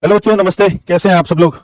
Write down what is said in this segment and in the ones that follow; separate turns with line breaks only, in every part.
Hello बच्चों, नमस्ते। कैसे हैं आप सब लोग?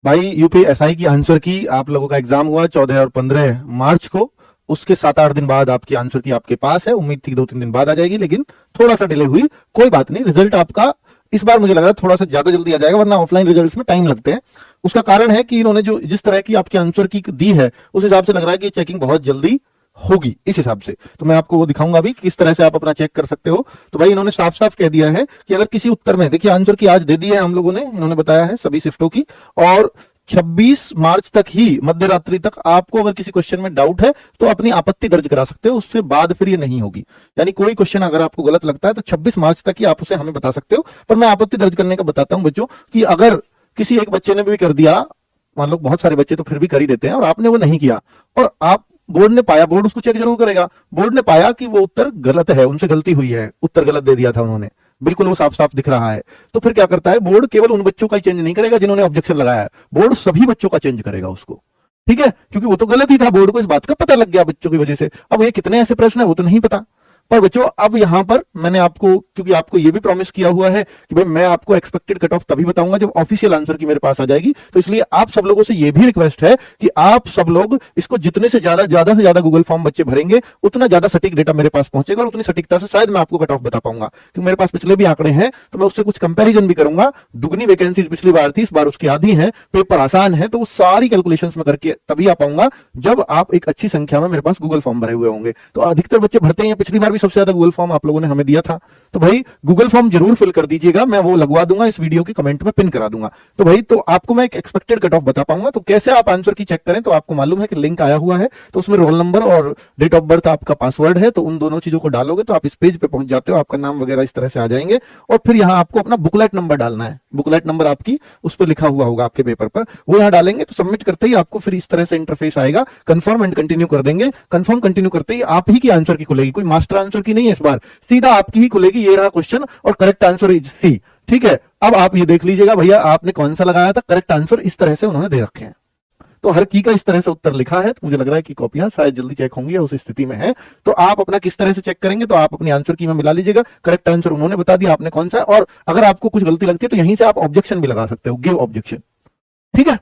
भाई यूपीएसआई की आंसर की आप लोगों का एग्जाम हुआ 14 और 15 मार्च को। उसके 7-8 दिन बाद आपकी आंसर की आपके पास है। उम्मीद थी कि 2-3 दिन बाद आ जाएगी, लेकिन थोड़ा सा डिले हुई। कोई बात नहीं, रिजल्ट आपका इस बार मुझे लग रहा है थोड़ा सा ज्यादा जल्दी आ जाएगा, वरना ऑफलाइन रिजल्ट्स में टाइम लगते हैं। उसका कारण है कि इन्होंने जो जिस तरह की आपकी आंसर की दी है, उस हिसाब से लग रहा है कि चेकिंग बहुत जल्दी होगी इस हिसाब से। तो मैं आपको वो दिखाऊंगा भी किस तरह से आप अपना चेक कर सकते हो। तो भाई इन्होंने साफ साफ कह दिया है कि अगर किसी उत्तर में, देखिए आंसर की आज दे दी है हम लोगों ने, इन्होंने बताया है सभी शिफ्टों की, और 26 मार्च तक ही मध्य रात्रि तक आपको अगर किसी क्वेश्चन में डाउट है तो अपनी आपत्ति दर्ज करा सकते हो। उससे बाद फिर ये नहीं होगी। यानी कोई क्वेश्चन अगर आपको गलत लगता है तो 26 मार्च तक ही आप उसे हमें बता सकते हो। पर मैं आपत्ति दर्ज करने का बताता हूं बच्चों, कि अगर किसी एक बच्चे ने भी कर दिया, मान लो बहुत सारे बच्चे तो फिर भी कर ही देते हैं, और आपने वो नहीं किया, और आप बोर्ड ने पाया, बोर्ड उसको चेक जरूर करेगा, बोर्ड ने पाया कि वो उत्तर गलत है, उनसे गलती हुई है, उत्तर गलत दे दिया था उन्होंने, बिल्कुल वो साफ साफ दिख रहा है, तो फिर क्या करता है बोर्ड? केवल उन बच्चों का ही चेंज नहीं करेगा जिन्होंने ऑब्जेक्शन लगाया है, बोर्ड सभी बच्चों का चेंज करेगा उसको। ठीक है, क्योंकि वो तो गलत ही था, बोर्ड को इस बात का पता लग गया बच्चों की वजह से। अब ये कितने ऐसे प्रश्न है वो तो नहीं पता। पर बच्चों अब यहां पर मैंने आपको, क्योंकि आपको ये भी प्रॉमिस किया हुआ है कि भाई मैं आपको एक्सपेक्टेड कट ऑफ तभी बताऊंगा जब ऑफिशियल आंसर की मेरे पास आ जाएगी, तो इसलिए आप सब लोगों से ये भी रिक्वेस्ट है कि आप सब लोग इसको जितने से ज्यादा गूगल फॉर्म बच्चे भरेंगे उतना ज्यादा सटीक डेटा मेरे पास पहुंचेगा, और उतनी सटीकता से शायद मैं आपको कट ऑफ बता पाऊंगा। क्योंकि मेरे पास पिछले भी आंकड़े हैं, तो मैं उससे कुछ कंपेरिजन भी करूंगा। दुगनी वैकेंसीज पिछली बार थी, इस बार उसकी आधी है, पेपर आसान है, तो वो सारी कैलकुलेशंस में करके तभी आ पाऊंगा जब आप एक अच्छी संख्या में मेरे पास गूगल फॉर्म भरे हुए होंगे। तो अधिकतर बच्चे भरते हैं, पिछली बार भी सबसे ज्यादा गूगल फॉर्म आप लोगों ने हमें दिया था। तो भाई गूगल फॉर्म जरूर फिल कर दीजिएगा, मैं वो लगवा दूंगा, इस वीडियो के कमेंट में पिन करा दूंगा। तो भाई तो आपको मैं एक एक्सपेक्टेड कट ऑफ बता पाऊंगा। तो कैसे आप आंसर की चेक करें? तो आपको मालूम है कि लिंक आया हुआ है, तो उसमें रोल नंबर और डेट ऑफ बर्थ आपका पासवर्ड है, तो उन दोनों चीजों को डालोगे तो आप इस पेज पे पहुंच जाते हो, आपका नाम वगैरह इस तरह से आ जाएंगे। और फिर यहाँ आपको अपना बुकलेट नंबर डालना है, बुकलेट नंबर आपकी उस पर लिखा हुआ होगा आपके पेपर पर, वो यहाँ डालेंगे। तो सबमिट करते ही आपको फिर इस तरह से इंटरफेस आएगा, कंफर्म एंड कंटिन्यू कर देंगे। कंफर्म कंटिन्यू करते ही आप ही की आंसर की खुलेगी, कोई मास्टर आंसर की नहीं है इस बार, सीधा आपकी ही खुलेगी। ये रहा क्वेश्चन और करेक्ट आंसर इज सी। ठीक है, अब आप ये देख लीजिएगा भैया आपने कौन सा लगाया था। करेक्ट आंसर इस तरह से उन्होंने दे रखे हैं, तो हर की का इस तरह से उत्तर लिखा है। तो मुझे लग रहा है कि कॉपियां शायद जल्दी चेक होंगी या उस स्थिति में है। तो आप अपना किस तरह से चेक करेंगे? तो आप अपनी आंसर की में मिला लीजिएगा, करेक्ट आंसर उन्होंने बता दिया, आपने कौन सा है, और अगर आपको कुछ गलती लगती है तो यहीं से आप ऑब्जेक्शन भी लगा सकते हो, गिव ऑब्जेक्शन। ठीक है,